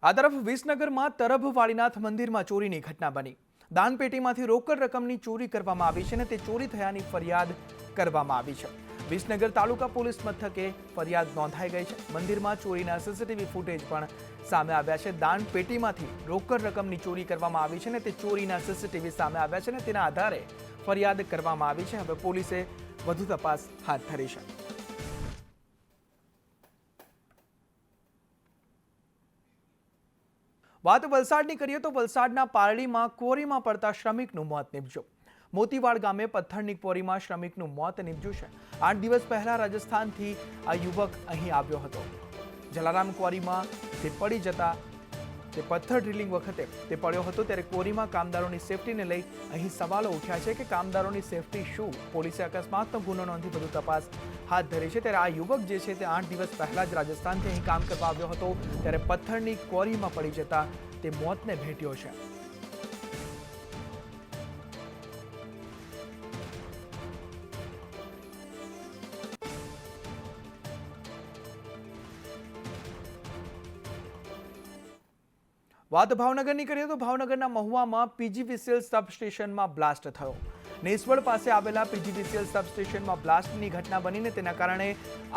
આ તરફ વિસનગરમાં તરભ વાળીનાથ મંદિરમાં ચોરીની ઘટના બની। દાનપેટીમાંથી રોકડ રકમની ચોરી કરવામાં આવી છે અને તે ચોરી થયાની ફરિયાદ કરવામાં આવી છે। વિસનગર તાલુકા પોલીસ મથકે ફરિયાદ નોંધાઈ ગઈ છે। મંદિરમાં ચોરીના સીસીટીવી ફૂટેજ પણ સામે આવ્યા છે। દાનપેટીમાંથી રોકડ રકમની ચોરી કરવામાં આવી છે અને તે ચોરીના સીસીટીવી સામે આવ્યા છે અને તેના આધારે ફરિયાદ કરવામાં આવી છે। હવે પોલીસે વધુ તપાસ હાથ ધરી છે। વાત વલસાડની કરીએ તો વલસાડના પારડીમાં ક્વોરીમાં પડતા શ્રમિકનું મોત નીપજ્યું। મોતીવાડ ગામે પથ્થરની ક્વોરીમાં શ્રમિકનું મોત નીપજ્યું છે। 8 દિવસ પહેલા રાજસ્થાનથી આ યુવક અહીં આવ્યો હતો। જલારામ ક્વોરીમાં તે પડી જતા તે પથ્થર ડ્રિલિંગ વખતે તે પડ્યો હતો, ત્યારે ક્વોરીમાં કામદારોની સેફટીને લઈ અહીં સવાલો ઉઠ્યા છે કે કામદારોની સેફટી શું। પોલીસે અકસ્માતનો ગુનો નોંધી વધુ તપાસ હાથ ધરી છે। ત્યારે આ યુવક જે છે તે 8 દિવસ પહેલા જ રાજસ્થાનથી અહીં કામ કરવા આવ્યો હતો, ત્યારે પથ્થરની ક્વોરીમાં પડી જતા તે મોતને ભેટ્યો છે। વાત ભાવનગરની કરીએ તો ભાવનગરના મહુવામાં પીજીવીસીએલ સબસ્ટેશનમાં બ્લાસ્ટ થયો। નેસવડ પાસે આવેલા પીજીવીસીએલ સબસ્ટેશનમાં બ્લાસ્ટની ઘટના બનીને તેના કારણે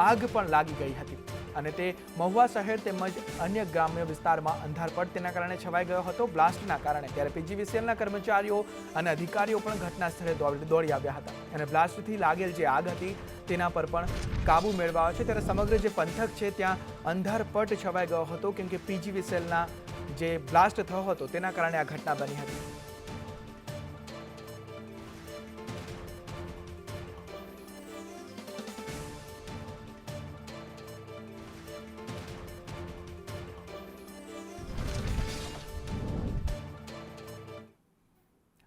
આગ પણ લાગી ગઈ હતી અને તે મહુવા શહેર તેમજ અન્ય ગ્રામ્ય વિસ્તારમાં અંધારપટ તેના કારણે છવાઈ ગયો હતો બ્લાસ્ટના કારણે। ત્યારે પીજીવીસીએલના કર્મચારીઓ અને અધિકારીઓ પણ ઘટના સ્થળે દોડી આવ્યા હતા અને બ્લાસ્ટથી લાગેલ જે આગ હતી તેના પર પણ કાબુ મેળવાયો છે। ત્યારે સમગ્ર જે પંથક છે ત્યાં અંધારપટ છવાઈ ગયો હતો કેમ કે પીજીવીસીએલના જે બ્લાસ્ટ થયો હતો તેના કારણે આ ઘટના બની હતી।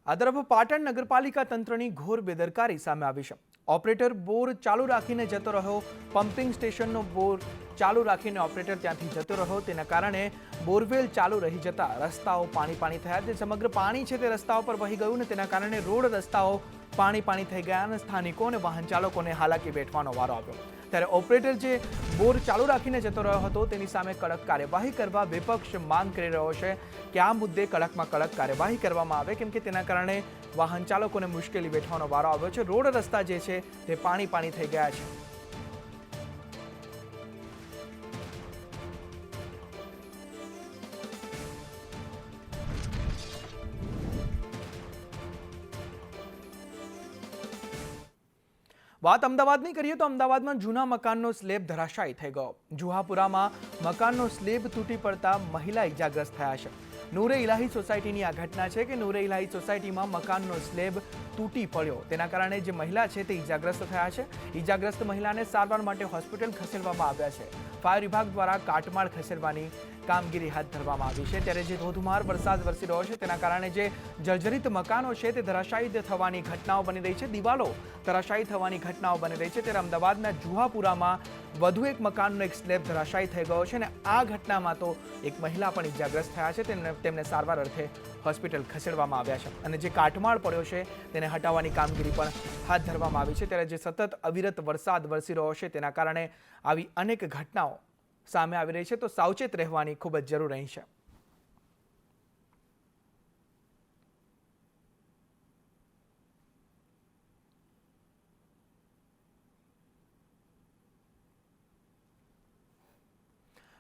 આ તરફ પાટણ નગરપાલિકા તંત્રની ઘોર બેદરકારી સામે આવી છે। ઓપરેટર બોર ચાલુ રાખીને જતો રહ્યો। પમ્પિંગ સ્ટેશનનો બોર ચાલુ રાખીને ઓપરેટર ત્યાંથી જતો રહ્યો, તેના કારણે બોરવેલ ચાલુ રહી જતા રસ્તાઓ પાણી થયા। જે સમગ્ર પાણી છે તે રસ્તાઓ પર વહી ગયું ને તેના કારણે રોડ રસ્તાઓ પાણી થઈ ગયા અને સ્થાનિકો અને વાહન ચાલકોને હાલાકી વેઠવાનો વારો આવ્યો। ત્યારે ઓપરેટર જે બોર ચાલુ રાખીને જતો રહ્યો હતો તેની સામે કડક કાર્યવાહી કરવા વિપક્ષ માંગ કરી રહ્યો છે કે આ મુદ્દે કડકમાં કડક કાર્યવાહી કરવામાં આવે કેમ કે તેના કારણે વાહન ચાલકોને મુશ્કેલી વેઠવાનો વારો આવ્યો છે। રોડ રસ્તા જે છે તે પાણી થઈ ગયા છે। વાત અમદાવાદની કરીએ તો અમદાવાદમાં જૂના મકાનનો સ્લેબ ધરાશાયી થઈ ગયો। જુહાપુરામાં મકાનનો સ્લેબ તૂટી પડતા મહિલા ઇજાગ્રસ્ત થયા છે। નૂરે ઇલાહી સોસાયટીની આ ઘટના છે કે નૂરે ઇલાહી સોસાયટીમાં મકાનનો સ્લેબ તૂટી પડ્યો તેના કારણે જે મહિલા છે તે ઇજાગ્રસ્ત થયા છે। ઇજાગ્રસ્ત મહિલાને સારવાર માટે હોસ્પિટલ ખસેડવામાં આવ્યા છે। ફાયર વિભાગ દ્વારા કાટમાળ ખસેડવાની કામગીરી હાથ ધરવામાં આવી છે। ત્યારે જે ધોધમાર વરસાદ વરસી રહ્યો છે તેના કારણે જે જર્જરિત મકાનો છે તે ધરાશાયી થવાની ઘટનાઓ બની રહી છે। દિવાલો ધરાશાયી થવાની ઘટનાઓ બની રહી છે। ત્યારે અમદાવાદના જુહાપુરામાં વધુ એક મકાનનો એક સ્લેબ ધરાશાયી થઈ ગયો છે અને આ ઘટનામાં તો એક મહિલા પણ ઇજાગ્રસ્ત થયા છે। તેમને સારવાર અર્થે હોસ્પિટલ ખસેડવામાં આવ્યા છે અને જે કાટમાળ પડ્યો છે તેને હટાવવાની કામગીરી પણ હાથ ધરવામાં આવી છે। ત્યારે જે સતત અવિરત વરસાદ વરસી રહ્યો છે તેના કારણે આવી અનેક ઘટનાઓ સામે આવી રહી છે, તો સાવચેત રહેવાની ખૂબ જ જરૂર અહીં છે।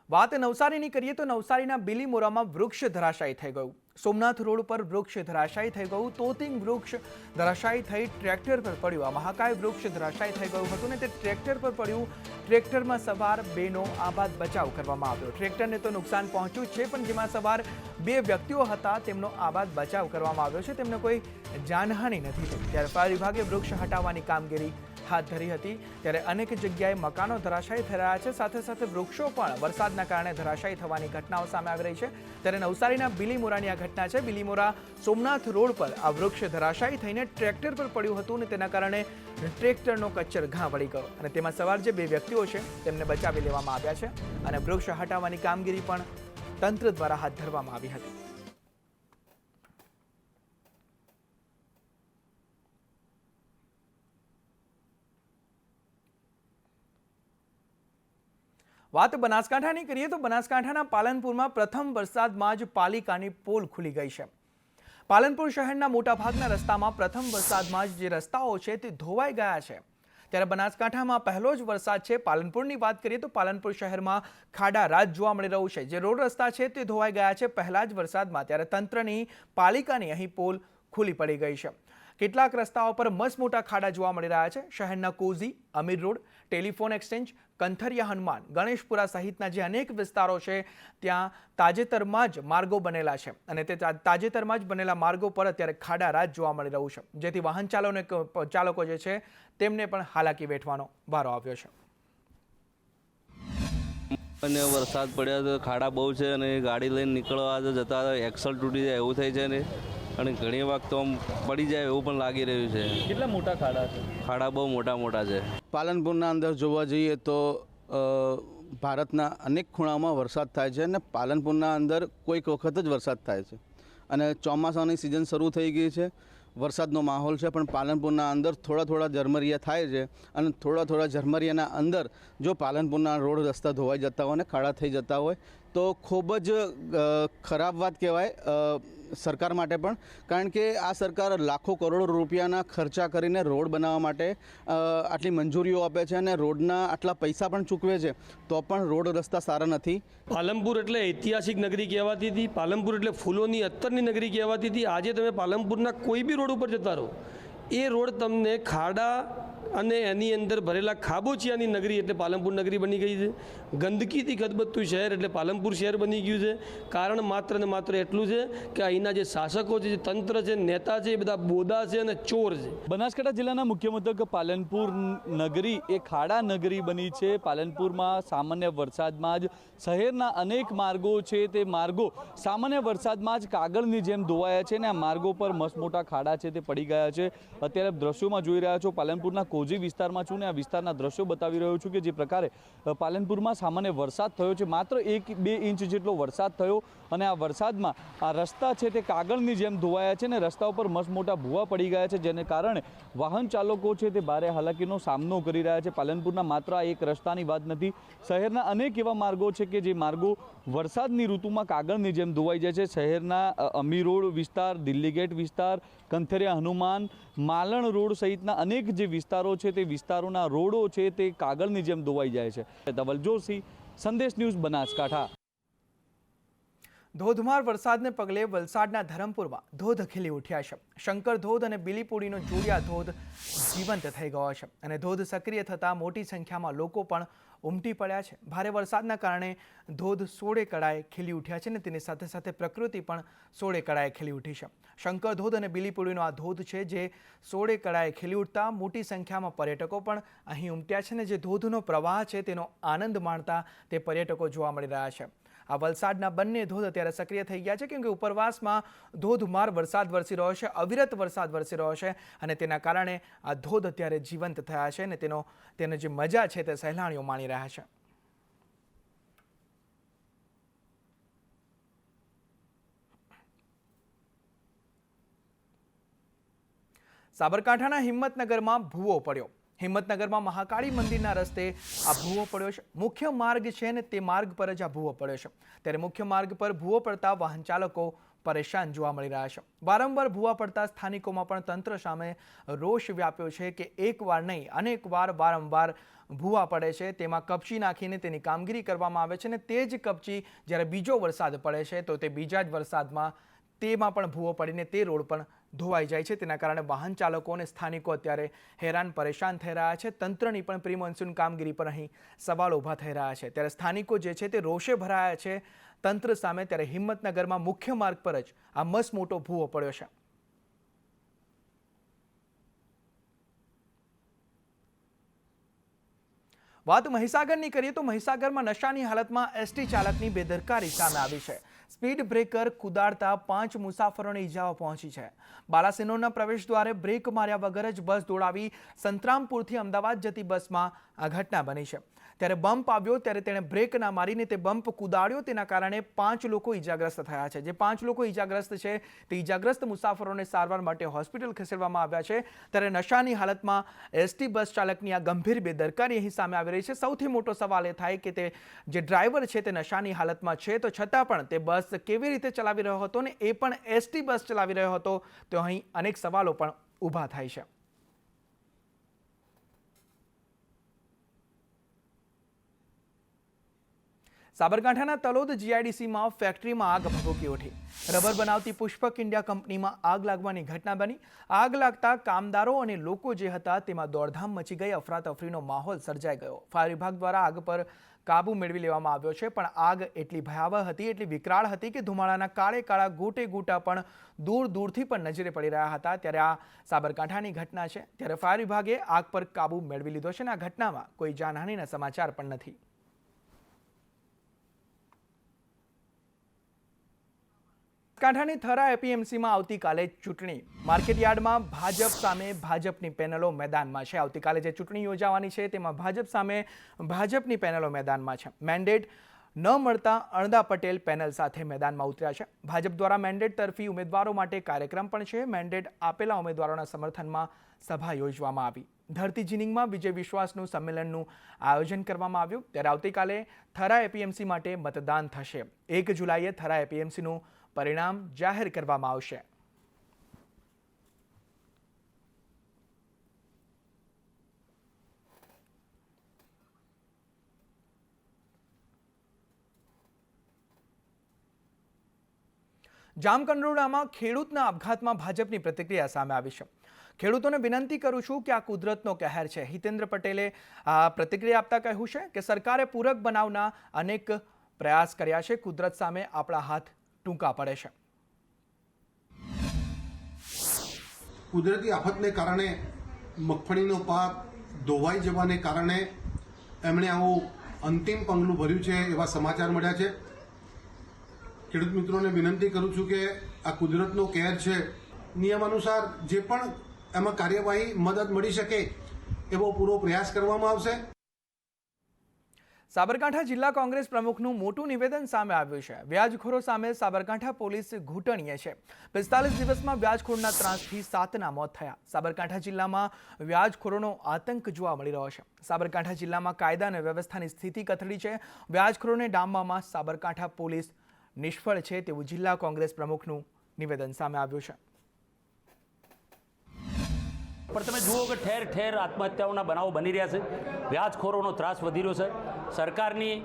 વાત નવસારીની કરીએ તો નવસારીના બિલીમોરામાં વૃક્ષ ધરાશાયી થઈ ગયું। સોમનાથ રોડ પર વૃક્ષ ધરાશાયી થઈ ગયું। તોતિંગ વૃક્ષ ધરાશાયી થઈ ટ્રેક્ટર પર પડ્યું। આ મહાકાય વૃક્ષ ધરાશાયી થઈ ગયું હતું ને તે ટ્રેક્ટર પર પડ્યું। ટ્રેક્ટરમાં સવાર બેનો આબાદ બચાવ કરવામાં આવ્યો। ટ્રેક્ટરને તો નુકસાન પહોંચ્યું છે પણ જેમાં સવાર 2 વ્યક્તિઓ હતા તેમનો આબાદ બચાવ કરવામાં આવ્યો છે, તેમને કોઈ જાનહાનિ નથી થઈ। ત્યારે ફાયર વિભાગે વૃક્ષ હટાવવાની કામગીરી હાથ ધરી હતી। ત્યારે અનેક જગ્યાએ મકાનો ધરાશાયી થઈ રહ્યા છે, સાથે સાથે વૃક્ષો પણ વરસાદના કારણે ધરાશાયી થવાની ઘટનાઓ સામે આવી રહી છે। ત્યારે નવસારીના બિલીમોરાની આ ઘટના છે। બિલીમોરા સોમનાથ રોડ પર આ વૃક્ષ ધરાશાયી થઈને ટ્રેક્ટર પર પડ્યું હતું અને તેના કારણે ટ્રેક્ટરનો કચ્ચર ઘા વળી ગયો અને તેમાં સવાર જે 2 વ્યક્તિઓ છે તેમને બચાવી લેવામાં આવ્યા છે અને વૃક્ષ હટાવવાની કામગીરી પણ તંત્ર દ્વારા હાથ ધરવામાં આવી હતી। વાત બનાસકાંઠાની કરીએ તો બનાસકાંઠાના પાલનપુરમાં પ્રથમ વરસાદમાં જ પાલિકાની પોલ ખુલી ગઈ છે। પાલનપુર શહેરના મોટાભાગના રસ્તામાં પ્રથમ વરસાદમાં જ જે રસ્તાઓ છે તે ધોવાઈ ગયા છે। ત્યારે બનાસકાંઠામાં પહેલો જ વરસાદ છે। પાલનપુરની વાત કરીએ તો પાલનપુર શહેરમાં ખાડા રાજ જોવા મળી રહ્યું છે। જે રોડ રસ્તા છે તે ધોવાઈ ગયા છે પહેલા જ વરસાદમાં। ત્યારે તંત્રની પાલિકાની અહીં પોલ ખુલ્લી પડી ગઈ છે। કેટલાક રસ્તાઓ પર મસમોટા ખાડા જોવા મળી રહ્યા છે। શહેરના Cozy, Amir road, telephone exchange, Kanthariya Hanuman, Ganeshpura સહિતના જે અનેક વિસ્તારો છે ત્યાં તાજેતરમાં જ માર્ગો બનેલા છે અને તે તાજેતરમાં જ બનેલા માર્ગો પર અત્યારે ખાડા રાજ જોવા મળી રહ્યું છે, જેથી વાહન ચાલકો જે છે તેમને પણ હાલાકી વેઠવાનો વારો આવ્યો છે। અને વરસાદ પડ્યા તો ખાડા બહુ છે અને ગાડી લઈને નીકળવા જતા એક્સલ તૂટી જાય એવું થઈ છે ને અને ઘણી વખત તો આમ પડી જાય એવું પણ લાગી રહ્યું છે। કેટલા મોટા ખાડા છે? ખાડા બહુ મોટા મોટા છે। પાલનપુરના અંદર જોવા જઈએ તો ભારતના અનેક ખૂણામાં વરસાદ થાય છે અને પાલનપુરના અંદર કોઈક વખત જ વરસાદ થાય છે અને ચોમાસાની સિઝન શરૂ થઈ ગઈ છે। વરસાદનો માહોલ છે પણ પાલનપુરના અંદર થોડા ઝરમરિયા થાય છે અને થોડા ઝરમરિયાના અંદર જો પાલનપુરના રોડ રસ્તા ધોવાઈ જતા હોય ને ખાડા થઈ જતા હોય તો ખૂબ જ ખરાબ વાત કહેવાય સરકાર માટે પણ, કારણ કે આ સરકાર લાખો કરોડો રૂપિયાના ખર્ચા કરીને રોડ બનાવવા માટે આટલી મંજૂરીઓ આપે છે અને રોડના આટલા પૈસા પણ ચૂકવે છે તો પણ રોડ રસ્તા સારા નથી। પાલનપુર એટલે ઐતિહાસિક નગરી કહેવાતી હતી, પાલનપુર એટલે ફૂલોની અત્તરની નગરી કહેવાતી હતી। આજે તમે પાલનપુરના કોઈ બી રોડ ઉપર જતા રહો, એ રોડ તમને ખાડા અને એની અંદર ભરેલા ખાબોચિયાની નગરી એટલે પાલનપુર નગરી બની ગઈ છે। ગંદકીથી ગદબદતું શહેર એટલે પાલનપુર શહેર બની ગયું છે। કારણ માત્ર ને માત્ર એટલું છે કે અહીંના જે શાસકો છે, જે તંત્ર છે, નેતા છે, એ બધા બોદા છે અને ચોર છે। બનાસકાંઠા જિલ્લાના મુખ્ય મથક પાલનપુર નગરી એ ખાડા નગરી બની છે। પાલનપુરમાં સામાન્ય વરસાદમાં જ શહેરના અનેક માર્ગો છે તે માર્ગો સામાન્ય વરસાદમાં જ કાગળની જેમ ધોવાયા છે અને આ માર્ગો પર મસમોટા ખાડા છે તે પડી ગયા છે। અત્યારે દ્રશ્યોમાં જોઈ રહ્યા છો પાલનપુરના કોજી વિસ્તારમાં છું ને આ વિસ્તારના દ્રશ્યો બતાવી રહ્યો છું કે જે પ્રકારે પાલનપુરમાં સામાન્ય વરસાદ થયો છે। માત્ર 1-2 ઇંચ જેટલો વરસાદ થયો અને આ વરસાદમાં આ રસ્તા છે તે કાગળની જેમ ધોવાયા છે ને રસ્તા ઉપર મસમોટા ભૂવા પડી ગયા છે, જેને કારણે વાહન ચાલકો છે તે ભારે હાલાકીનો સામનો કરી રહ્યા છે। પાલનપુરના માત્ર આ એક રસ્તાની વાત નથી, શહેરના અનેક એવા માર્ગો છે કે જે માર્ગો વરસાદની ઋતુમાં કાગળની જેમ ધોવાઈ જાય છે। શહેરના અમીર રોડ વિસ્તાર, દિલ્હી ગેટ વિસ્તાર, કંથરિયા હનુમાન, માલણ રોડ સહિતના અનેક જે વિસ્તારો છે તે વિસ્તારોના રોડો છે તે કાગળની જેમ ધોવાઈ જાય છે। ધવલ જોશી, સંદેશ ન્યૂઝ, બનાસકાંઠા। ધોધમાર વરસાદને પગલે વલસાડના ધરમપુરમાં ધોધ ખીલી ઉઠ્યા છે। શંકર ધોધ અને બીલીપુડીનો જોડિયા ધોધ જીવંત થઈ ગયો છે અને ધોધ સક્રિય થતાં મોટી સંખ્યામાં લોકો પણ ઉમટી પડ્યા છે। ભારે વરસાદના કારણે ધોધ સોળે કળાએ ખીલી ઉઠ્યા છે અને તેની સાથે સાથે પ્રકૃતિ પણ સોળે કળાએ ખીલી ઉઠી છે। શંકર ધોધ અને બીલીપુડીનો આ ધોધ છે જે સોળે કળાએ ખીલી ઉઠતા મોટી સંખ્યામાં પર્યટકો પણ અહીં ઉમટ્યા છે અને જે ધોધનો પ્રવાહ છે તેનો આનંદ માણતા તે પર્યટકો જોવા મળી રહ્યા છે। આ વલસાડના બંને ધોધ અત્યારે સક્રિય થઈ ગયા છે કેમ કે ઉપરવાસમાં ધોધમાર વરસાદ વરસી રહ્યો છે, અવિરત વરસાદ વરસી રહ્યો છે અને તેના કારણે આ ધોધ અત્યારે જીવંત થયા છે અને તેનો જે મજા છે તે સહેલાણીઓ માણી રહ્યા છે। સાબરકાંઠાના હિંમતનગરમાં ભૂવો પડ્યો। હિંમતનગરમાં મહાકાળી મંદિરના રસ્તે આ ભૂવો પડ્યો છે। મુખ્ય માર્ગ છે ને તે માર્ગ પર જ આ ભૂવો પડ્યો છે। ત્યારે મુખ્ય માર્ગ પર ભૂવો પડતા વાહન ચાલકો પરેશાન જોવા મળી રહ્યા છે। વારંવાર ભૂવા પડતા સ્થાનિકોમાં પણ તંત્ર સામે રોષ વ્યાપ્યો છે કે એકવાર નહીં અનેક વાર વારંવાર ભૂવા પડે છે, તેમાં કપચી નાખીને તેની કામગીરી કરવામાં આવે છે અને તે જ કપચી જ્યારે બીજો વરસાદ પડે છે તો તે બીજા જ વરસાદમાં તેમાં પણ ભૂવો પડીને તે રોડ પણ ધોવાઈ જાય છે। તેના કારણે વાહન ચાલકો અને સ્થાનિકો અત્યારે હેરાન પરેશાન થઈ રહ્યા છે। તંત્રની પણ પ્રી મોન્સૂન કામગીરી પર અહીં સવાલો ઊભા થઈ રહ્યા છે। ત્યારે સ્થાનિકો જે છે તે રોષે ભરાયા છે તંત્ર સામે। ત્યારે હિંમતનગરમાં મુખ્ય માર્ગ પર જ આ મસમોટો ભૂવો પડ્યો છે। વાત મહીસાગરની કરીએ તો મહીસાગરમાં નશાની હાલતમાં એસટી ચાલકની બેદરકારી સામે આવી છે। સ્પીડ બ્રેકર કુદાડતા 5 મુસાફરોને ઈજાઓ પહોંચી છે। બાલાસિનોરના પ્રવેશ દ્વારે બ્રેક માર્યા વગર જ બસ દોડાવી સંતરામપુરથી અમદાવાદ જતી બસમાં આ ઘટના બની છે। ત્યારે બમ્પ આવ્યો ત્યારે તેણે બ્રેક ના મારીને તે બમ્પ કુદાડ્યો. તેના કારણે 5 લોકો ઈજાગ્રસ્ત થયા છે. જે 5 લોકો ઈજાગ્રસ્ત છે તે ઈજાગ્રસ્ત મુસાફરોને સારવાર માટે હોસ્પિટલ ખસેડવામાં આવ્યા છે. ત્યારે નશાની હાલતમાં એસટી બસ ચાલકની આ ગંભીર બેદરકારી અહીં સામે આવી રહી છે. સૌથી મોટો સવાલ એ થાય કે તે જે ડ્રાઈવર છે તે નશાની હાલતમાં છે, તો છતાં પણ તે બસ કેવી રીતે ચલાવી રહ્યો હતો ને એ પણ એસટી બસ ચલાવી રહ્યો હતો, તો અહીં અનેક સવાલો પણ ઊભા થાય છે. સાબરકાંઠાના તલોદ જીઆઈડીસીમાં ફેક્ટરીમાં આગ ભભૂકી ઉઠી. રબર બનાવતી પુષ્પક ઇન્ડિયા કંપનીમાં આગ લાગવાની ઘટના બની. આગ લાગતા કામદારો અને લોકો જે હતા તેમાં દોડધામ મચી ગઈ. અફરાતફરીનો માહોલ સર્જાઈ ગયો. ફાયર વિભાગ દ્વારા આગ પર કાબુ મેળવી લેવામાં આવ્યો છે, પણ આગ એટલી ભયાવહ હતી, એટલી વિકરાળ હતી કે ધુમાડાના કાળે કાળા ગોટે ગોટા પણ દૂર દૂરથી પણ નજરે પડી રહ્યા હતા. ત્યારે આ સાબરકાંઠાની ઘટના છે. ત્યારે ફાયર વિભાગે આગ પર કાબુ મેળવી લીધો છે અને આ ઘટનામાં કોઈ જાનહાનિના સમાચાર પણ નથી. કાંઠાની થરા એપીએમસીમાં આવતીકાલે ચૂંટણી. માર્કેટયાર્ડમાં ભાજપ સામે ભાજપની પેનલો મેદાનમાં છે. આવતીકાલે જે ચૂંટણી યોજાવાની છે તેમાં ભાજપ સામે ભાજપની પેનલો મેદાનમાં છે. મેન્ડેટ ન મળતા અણદા પટેલ પેનલ સાથે મેદાનમાં ઉતર્યા છે. ભાજપ દ્વારા મેન્ડેટ તરફી ઉમેદવારો માટે કાર્યક્રમ પણ છે. મેન્ડેટ આપેલા ઉમેદવારોના સમર્થનમાં સભા યોજવામાં આવી. ધરતી જીનિંગમાં વિજય વિશ્વાસનું સંમેલનનું આયોજન કરવામાં આવ્યું. ત્યારે આવતીકાલે થરા એપીએમસી માટે મતદાન થશે. 1 જુલાઈએ થરા એપીએમસીનું પરિણામ જાહેર કરવામાં આવશે. જામકંડોરણામાં ખેડૂતના આપઘાતમાં ભાજપની પ્રતિક્રિયા સામે આવી છે. ખેડૂતોને વિનંતી કરું છું કે આ કુદરતનો કહેર છે. હિતેન્દ્ર પટેલે આ પ્રતિક્રિયા આપતા કહ્યું છે કે સરકારે પૂરક બનાવના અનેક પ્રયાસ કર્યા છે. કુદરત સામે આપણા હાથ ટૂંકા પડે છે. કુદરતી આફતને કારણે મગફળીનો પાક ધોવાઈ જવાને કારણે એમણે આવું અંતિમ પગલું ભર્યું છે એવા સમાચાર મળ્યા છે. ખેડૂત મિત્રોને વિનંતી કરું છું કે આ કુદરતનો કહેર છે. નિયમ અનુસાર જે પણ એમાં કાર્યવાહી મદદ મળી શકે એવો પૂરો પ્રયાસ કરવામાં આવશે. સાબરકાંઠા જિલ્લા કોંગ્રેસ પ્રમુખનું મોટું નિવેદન સામે આવ્યું છે. વ્યાજખોરો સામે સાબરકાંઠા પોલીસ ઘૂંટણીએ છે. 45 દિવસમાં વ્યાજખોરના ત્રાસથી 7ના મોત થયા. સાબરકાંઠા જિલ્લામાં વ્યાજખોરોનો આતંક જોવા મળી રહ્યો છે. સાબરકાંઠા જિલ્લામાં કાયદા અને વ્યવસ્થાની સ્થિતિ કથળી છે. વ્યાજખોરોને ડામવામાં સાબરકાંઠા પોલીસ નિષ્ફળ છે તેવું જિલ્લા કોંગ્રેસ પ્રમુખનું નિવેદન સામે આવ્યું છે. પણ તમે જુઓ કે ઠેર ઠેર આત્મહત્યાઓના બનાવો બની રહ્યા છે. વ્યાજખોરોનો ત્રાસ વધી રહ્યો છે. સરકારની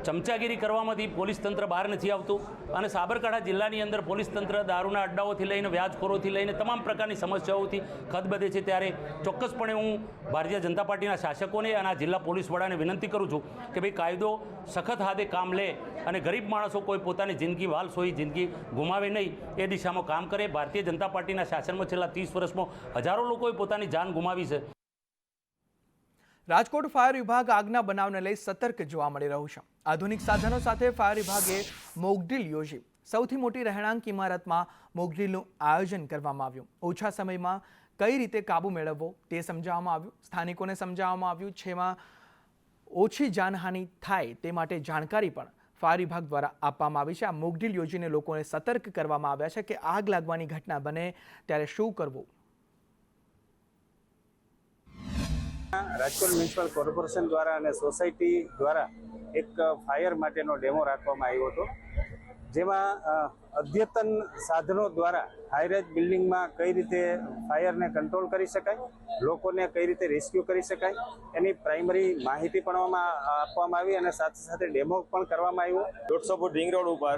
ચમચાગીરી કરવામાંથી પોલીસ તંત્ર બહાર નથી આવતું અને સાબરકાંઠા જિલ્લાની અંદર પોલીસ તંત્ર દારૂના અડ્ડાઓથી લઈને વ્યાજખોરોથી લઈને તમામ પ્રકારની સમસ્યાઓથી ખદબદે છે. ત્યારે ચોક્કસપણે હું ભારતીય જનતા પાર્ટીના શાસકોને અને આ જિલ્લા પોલીસ વડાને વિનંતી કરું છું કે ભાઈ કાયદો સખત હાથે કામ લે અને ગરીબ માણસો કોઈ પોતાની જિંદગી વાલસોઈ જિંદગી ગુમાવે નહીં એ દિશામાં કામ કરે. ભારતીય જનતા પાર્ટીના શાસનમાં છેલ્લા 30 વર્ષમાં હજારો લોકોએ પોતાની જાન ગુમાવી છે. રાજકોટ ફાયર વિભાગ આગના બનાવને લઈ સતર્ક જોવા મળી રહ્યું છે. આધુનિક સાધનો સાથે ફાયર વિભાગે મોકડ્રીલ યોજી સૌથી મોટી રહેણાંક ઇમારતમાં મોકડ્રીલનું આયોજન કરવામાં આવ્યું. ઓછા સમયમાં કઈ રીતે કાબુ મેળવવો તે સમજાવવામાં આવ્યું. સ્થાનિકોને સમજાવવામાં આવ્યું છે એમાં ઓછી જાનહાનિ થાય તે માટે જાણકારી પણ ફાયર વિભાગ દ્વારા આપવામાં આવી છે. આ મોકડ્રીલ યોજીને લોકોને સતર્ક કરવામાં આવ્યા છે કે આગ લાગવાની ઘટના બને ત્યારે શું કરવું. રાજકોટ મ્યુનિસિપલ કોર્પોરેશન દ્વારા અને સોસાયટી દ્વારા એક ફાયર માટેનો ડેમો રાખવામાં આવ્યો હતો, જેમાં અદ્યતન સાધનો દ્વારા હાઈરાઇઝ બિલ્ડિંગમાં કઈ રીતે ફાયરને કંટ્રોલ કરી શકાય, લોકોને કઈ રીતે રેસ્ક્યુ કરી શકાય એની પ્રાઇમરી માહિતી પણ આપવામાં આવી અને સાથે સાથે ડેમો પણ કરવામાં આવ્યો. 150 ફૂટ રિંગ રોડ ઉપર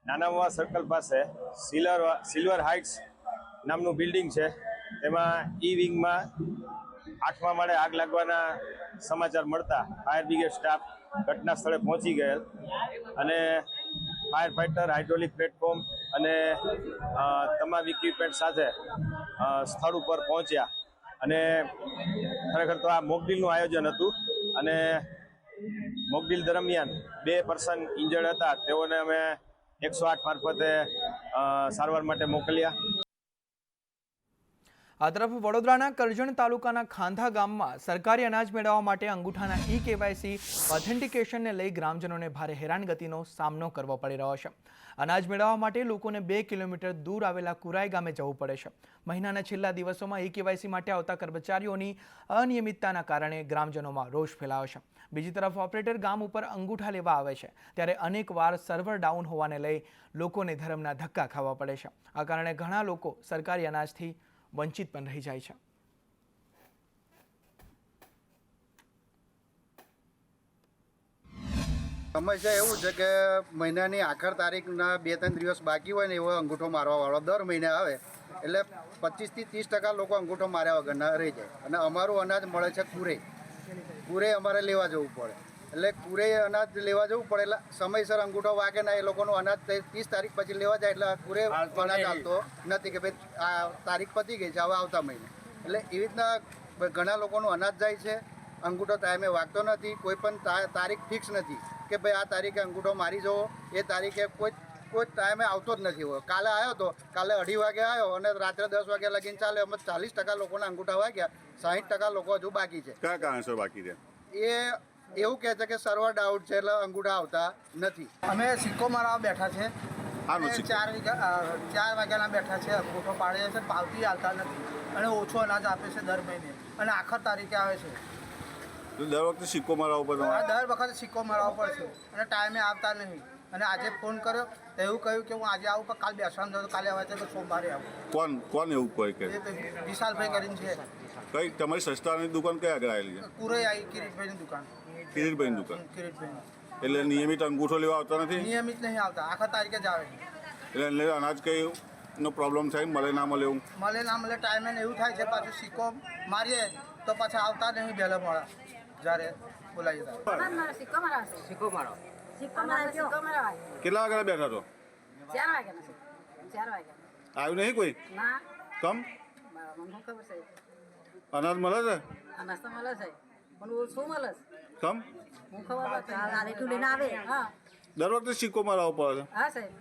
નાનામવા સર્કલ પાસે સિલ્વર હાઇટ્સ નામનું બિલ્ડિંગ છે. તેમાં ઈ વિંગમાં 8મા માળે આગ લાગવાના સમાચાર મળતા ફાયર બ્રિગેડ સ્ટાફ ઘટના સ્થળે પહોંચી ગયેલ અને ફાયર ફાઇટર, હાઇડ્રોલિક પ્લેટફોર્મ અને તમામ ઇક્વિપમેન્ટ સાથે સ્થળ ઉપર પહોંચ્યા અને ખરેખર તો આ મોકડ્રીલનું આયોજન હતું અને મોકડ્રીલ દરમિયાન 2 પર્સન ઇન્જર્ડ હતા. તેઓને અમે 108 મારફતે સારવાર માટે મોકલ્યા. આ તરફ વડોદરાના કરજણ તાલુકાના ખાંધા ગામમાં સરકારી અનાજ મેળવવા માટે અંગૂઠાના eKYC ઓથેન્ટિકેશનને લઈ ગ્રામજનોને ભારે હેરાનગતિનો સામનો કરવો પડી રહ્યો છે. અનાજ મેળવવા માટે લોકોને 2 કિલોમીટર દૂર આવેલા કુરાઈ ગામે જવું પડે છે. મહિનાના છેલ્લા દિવસોમાં eKYC માટે આવતા કર્મચારીઓની અનિયમિતતાના કારણે ગ્રામજનોમાં રોષ ફેલાયો છે. બીજી તરફ ઓપરેટર ગામ ઉપર અંગૂઠા લેવા આવે છે ત્યારે અનેકવાર સર્વર ડાઉન હોવાને લઈ લોકોને ધરમના ધક્કા ખાવા પડે છે. આ કારણે ઘણા લોકો સરકારી અનાજથી વંચિત પણ રહી જાય છે. સમસ્યા એવું છે કે મહિનાની આખર તારીખના 2-3 દિવસ બાકી હોય ને એવો અંગૂઠો મારવાવાળો દર મહિને આવે એટલે 25 થી 30% લોકો અંગૂઠો માર્યા વગરના રહી જાય. અને અમારું અનાજ મળે છે કુરે અમારે લેવા જવું પડે એટલે કુરે અનાજ લેવા જવું પડે એટલે સમયસર અંગૂઠો વાગે ના એ લોકોનું અનાજ 30 તારીખ પછી લેવા જાય એટલે કુરે અનાજ આવતો નથી કે ભાઈ આ તારીખ પતી ગઈ છે હવે આવતા મહિને. એટલે એવી રીતના ઘણા લોકોનું અનાજ જાય છે. અંગૂઠો ટાઈમે વાગતો નથી. કોઈ પણ તારીખ ફિક્સ નથી કે ભાઈ આ તારીખે અંગૂઠો મારી જવો. એ તારીખે કોઈ ટાઈમે આવતો જ નથી હોય. કાલે આવ્યો તો કાલે 2:30 વાગે આવ્યો અને રાત્રે 10 વાગ્યા લગીને ચાલે. એમાં 40% લોકોના અંગૂઠા વાગ્યા, 60% લોકો હજુ બાકી છે. કયા કારણસર બાકી છે? એ એવું કહે છે કે સર્વર ડાઉટ છે એટલે અંગૂઠા આવતા નથી. અમે સિક્કો મારવા બેઠા છે. આનો સિક્કો 4 વાગ્યાના બેઠા છે. અંગૂઠો પાડે છે, પાવતી આવતા નથી અને ઓછો અનાજ આપે છે દર મહિને અને આખર તારીખે આવે છે. દર વખતે સિક્કો મારવો પડે? દર વખતે સિક્કો મારવો પડશે અને ટાઈમે આવતા નહીં. અને આજે ફોન કર્યો તો એવું કહ્યું કે હું આજે આવું પણ કાલ બેસવાનું થયું, કાલે આવે છે તો સોમવારે આવું. કોણ એવું કોઈ કે? વિશાલભાઈ કરીને છે. કઈ તમારી સસ્તાની દુકાન કયા આગળ આવેલી છે? પૂરે આવી કિરીટભાઈની દુકાન. કિરીટભાઈની દુકાન. કિરીટભાઈ એટલે નિયમિત અંગૂઠો લેવા આવતા નથી? નિયમિત નહીં આવતા, આખા તારીખે જ આવે. એટલે અનાજ કઈ નો પ્રોબ્લેમ થાય, મળે ના મળે એવું? મળે ના મળે ટાઈમે ને એવું થાય છે. પાછું સિક્કો મારીએ તો પાછા આવતા નહીં વહેલા મોડા જ્યારે બોલાવીએ ત્યારે. કેટલા વાગ્યા બેઠા તો? 4 વાગ્યા. આવ્યું નહીં કોઈ? કમ અનાજ મળે છે? અનાજ તો મળે છે પણ શું મળે છે કમ હું ખબર લઈને આવે. હા દર વખતે સિક્કો મારવો પડે છે? હા સાહેબ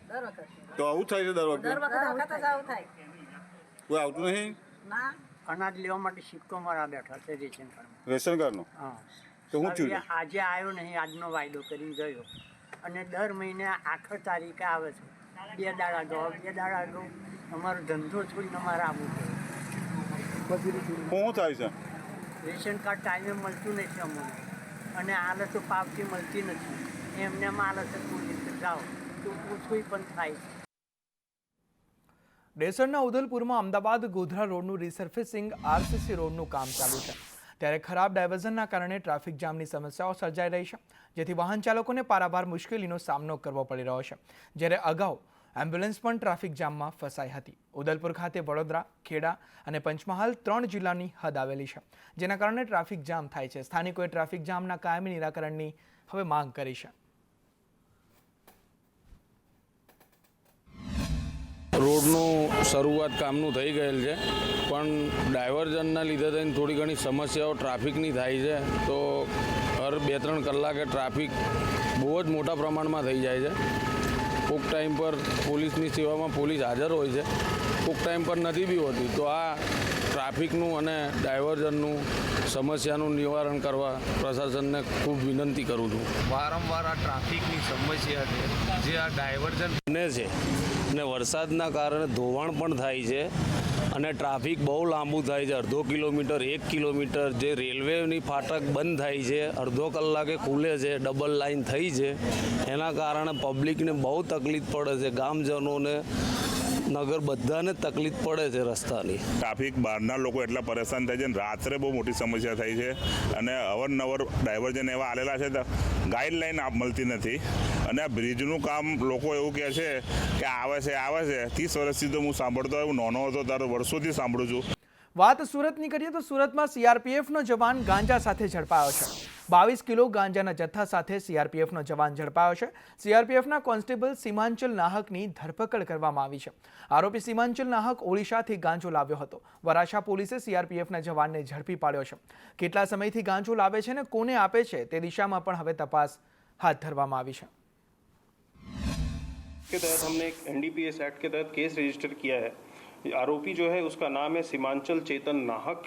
દર વખત. તો આવું થાય છે દર વખતે? આવું થાય. કોઈ આવતું નહીં? ના અનાજ લેવા માટે સિક્કો મારવા બેઠા છે રેશન કાર્ડ. રેશન કાર્ડનો? હા. તો હું થયું? આજે આવ્યો નહીં, આજનો વાયદો કરીને ગયો અને દર મહિને આખર તારીખે આવે છે. 2 દાડા ગયો, 2 દાડા ગયો. અમારો ધંધો છોડીને અમારે આવવું પડે. શું થાય છે? રેશન કાર્ડ ટાઈમે મળતું નથી અમને અને હાલત તો પાવતી મળતી નથી. એમને હાલત પોલીસ જાઓ તો ઓછું પણ થાય. ડેસરના ઉદલપુરમાં અમદાવાદ ગોધરા રોડનું રિસર્ફેસિંગ RCC રોડનું કામ ચાલુ છે ત્યારે ખરાબ ડાયવર્ઝનના કારણે ટ્રાફિક જામની સમસ્યાઓ સર્જાઈ રહી છે જેથી વાહન ચાલકોને પારાવાર મુશ્કેલીનો સામનો કરવો પડી રહ્યો છે. જ્યારે અગાઉ એમ્બ્યુલન્સ પણ ટ્રાફિક જામમાં ફસાઈ હતી. ઉદલપુર ખાતે વડોદરા, ખેડા અને પંચમહાલ 3 જિલ્લાની હદ આવેલી છે જેના કારણે ટ્રાફિક જામ થાય છે. સ્થાનિકોએ ટ્રાફિક જામના કાયમી નિરાકરણની હવે માંગ કરી છે. રોડનું શરૂઆત કામનું થઈ ગયેલ છે પણ ડાયવર્ઝનના લીધે થઈને થોડી ઘણી સમસ્યાઓ ટ્રાફિકની થાય છે. તો હર 2-3 કલાકે ટ્રાફિક બહુ જ મોટા પ્રમાણમાં થઈ જાય છે. કોઈક ટાઈમ પર પોલીસની સેવામાં પોલીસ હાજર હોય છે, કોઈક ટાઈમ પર નથી બી હોતી. તો આ ટ્રાફિકનું અને ડાયવર્ઝનનું સમસ્યાનું નિવારણ કરવા પ્રશાસનને ખૂબ વિનંતી કરું છું. વારંવાર આ ટ્રાફિકની સમસ્યા છે જે આ ડાયવર્ઝન બને છે અને વરસાદના કારણે ધોવાણ પણ થાય છે અને ટ્રાફિક બહુ લાંબુ થાય છે. 1/2 કિલોમીટર 1 કિલોમીટર જે રેલવેની ફાટક બંધ થાય છે, અડધો કલાકે ખુલે છે, ડબલ લાઈન થઈ છે. એના કારણે પબ્લિકને બહુ તકલીફ પડે છે, ગામજનોને નગર બધાને તકલીફ પડે છે રસ્તાની. ટ્રાફિક બહારના લોકો એટલા પરેશાન થાય છે ને રાત્રે બહુ મોટી સમસ્યા થઈ છે અને અવારનવાર ડાયવર્ઝન એવા આલેલા છે તો ગાઈડલાઈન મળતી નથી. અને આ બ્રિજનું કામ લોકો એવું કહે છે કે આવે છે 30 વર્ષથી તો હું સાંભળતો આવ્યો, નાનો હતો ત્યારે વર્ષોથી સાંભળું છું. વાત સુરતની કરીએ તો સુરતમાં CRPFનો જવાન ગાંજા સાથે ઝડપાયો છે. 22 કિલો ગાંજાના જથ્થા સાથે CRPFનો જવાન ઝડપાયો છે. CRPFના કોન્સ્ટેબલ સીમાંચલ નાહકની ધરપકડ કરવામાં આવી છે. આરોપી સીમાંચલ નાહક ઓડિશાથી ગાંજો લાવ્યો હતો. વરાછા પોલીસે CRPFના જવાનને ઝડપી પાડ્યો છે. કેટલા સમયથી ગાંજો લાવે છે અને કોને આપે છે તે દિશામાં પણ હવે તપાસ હાથ ધરવામાં આવી છે. के तहत हमने एक NDPS एक्ट के तहत केस रजिस्टर किया है आरोपी जो है उसका नाम है सीमांचल चेतन नाहक।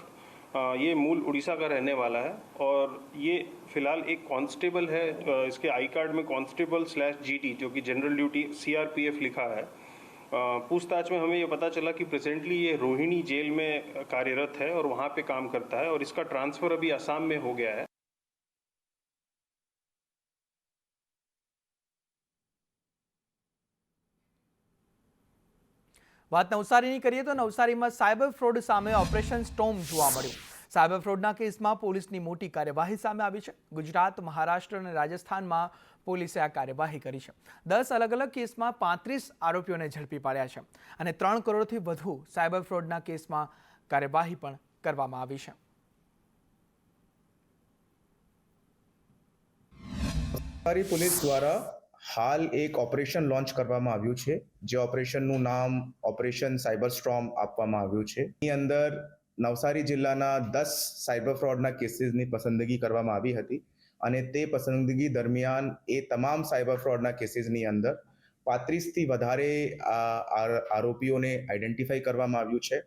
ये मूल उड़ीसा का रहने वाला है और ये फिलहाल एक कांस्टेबल है। इसके आई कार्ड में कांस्टेबल/GT जो कि जनरल ड्यूटी CRPF लिखा है। पूछताछ में हमें ये पता चला कि प्रेजेंटली ये रोहिणी जेल में कार्यरत है और वहाँ पे काम करता है और इसका ट्रांसफ़र अभी असम में हो गया है। વાત નવસારીની કરીએ તો નવસારીમાં સાયબર ફ્રોડ સામે ઓપરેશન સ્ટોર્મ જોવા મળ્યું। સાયબર ફ્રોડના કેસમાં પોલીસની મોટી કાર્યવાહી સામે આવી છે। ગુજરાત, મહારાષ્ટ્ર અને રાજસ્થાનમાં પોલીસે આ કાર્યવાહી કરી છે। 10 અલગ અલગ કેસમાં 35 આરોપીઓને ઝડપી પાડ્યા છે અને 3 કરોડથી વધુ સાયબર ફ્રોડના કેસમાં કાર્યવાહી પણ કરવામાં આવી છે। નવસારી પોલીસ દ્વારા હાલ એક ઓપરેશન લોન્ચ કરવામાં આવ્યું છે, જે ઓપરેશનનું નામ ઓપરેશન સાયબર સ્ટોર્મ આપવામાં આવ્યું છે। એની અંદર નવસારી જિલ્લાના 10 સાયબર ફ્રોડના કેસીસની પસંદગી કરવામાં આવી હતી અને તે પસંદગી દરમિયાન એ તમામ સાયબર ફ્રોડના કેસીસની અંદર 35થી વધારે આરોપીઓને આઈડેન્ટિફાઈ કરવામાં આવ્યું છે।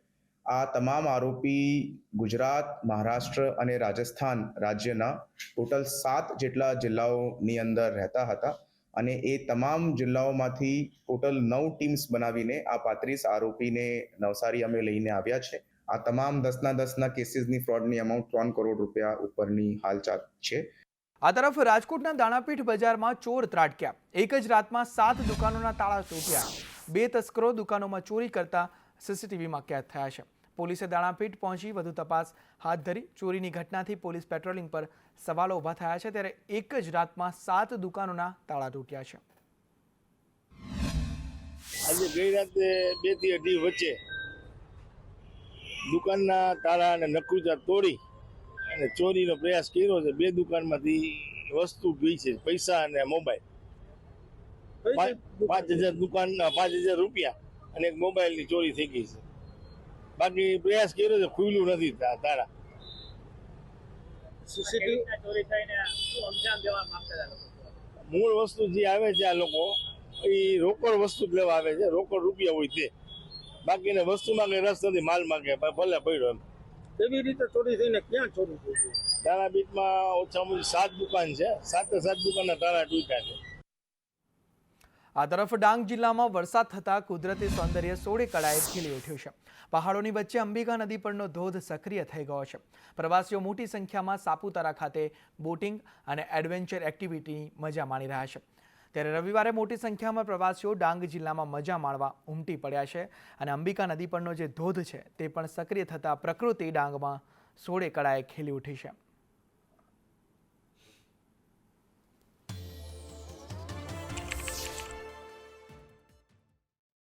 આ તમામ આરોપી ગુજરાત, મહારાષ્ટ્ર અને રાજસ્થાન રાજ્યના ટોટલ 7 જેટલા જિલ્લાઓની અંદર રહેતા હતા અને એ તમામ જિલ્લાઓમાંથી ટોટલ 9 ટીમ્સ બનાવીને આ 35 આરોપીને નવસારી અમે લઈને આવ્યા છે। આ તમામ 10ના કેસીસની ફ્રોડની અમાઉન્ટ 3 કરોડ રૂપિયા ઉપરની હાલ છે। આ તરફ રાજકોટના દાણાપીઠ બજારમાં ચોર ત્રાટક્યા। એક જ રાતમાં 7 દુકાનોના તાળા તૂટ્યા। 2 તસ્કરો દુકાનોમાં ચોરી કરતા CCTVમાં કેદ થયા છે। પોલીસે દાણાપીઠ પહોંચી વધુ તપાસ હાથ ધરી। ચોરીની ઘટનાથી પોલીસ પેટ્રોલિંગ પર સવાલો ઊભા થયા છે, ત્યારે એક જ રાતમાં 7 દુકાનોના તાળા તૂટ્યા છે। આજે ગઈ રાતે 2 થી 2:30 વચ્ચે દુકાનના તાળા અને નકુચા તોડી અને ચોરીનો પ્રયાસ કર્યો છે। 2 દુકાનમાંથી વસ્તુ ગઈ છે, પૈસા અને મોબાઈલ। 5,000 રૂપિયા અને એક મોબાઈલની ચોરી થઈ ગઈ છે। બાકી પ્રયાસ કર્યો છે, ખુલ્લું નથી તાળા। મૂળ વસ્તુ જે આવે છે આ લોકો એ રોકડ વસ્તુ જ લેવા આવે છે, રોકડ રૂપિયા હોય તે। બાકીને વસ્તુમાં કઈ રસ નથી, માલ માંગે ભલે પડ્યો એમ। કેવી રીતે ચોરી થઈને ક્યાં ચોરી થઈ? તારાપીઠમાં ઓછામાં ઓછી 7 દુકાન છે, 7 દુકાનના તાળા તૂટ્યા છે। આ તરફ ડાંગ જિલ્લામાં વરસાદ થતાં કુદરતી સૌંદર્ય સોળે કળાએ ખીલી ઉઠ્યું છે। પહાડોની વચ્ચે અંબિકા નદી પરનો ધોધ સક્રિય થઈ ગયો છે। પ્રવાસીઓ મોટી સંખ્યામાં સાપુતારા ખાતે બોટિંગ અને એડવેન્ચર એક્ટિવિટીની મજા માણી રહ્યા છે। ત્યારે રવિવારે મોટી સંખ્યામાં પ્રવાસીઓ ડાંગ જિલ્લામાં મજા માણવા ઉમટી પડ્યા છે અને અંબિકા નદી પરનો જે ધોધ છે તે પણ સક્રિય થતાં પ્રકૃતિ ડાંગમાં સોળે કળાએ ખીલી ઉઠી છે।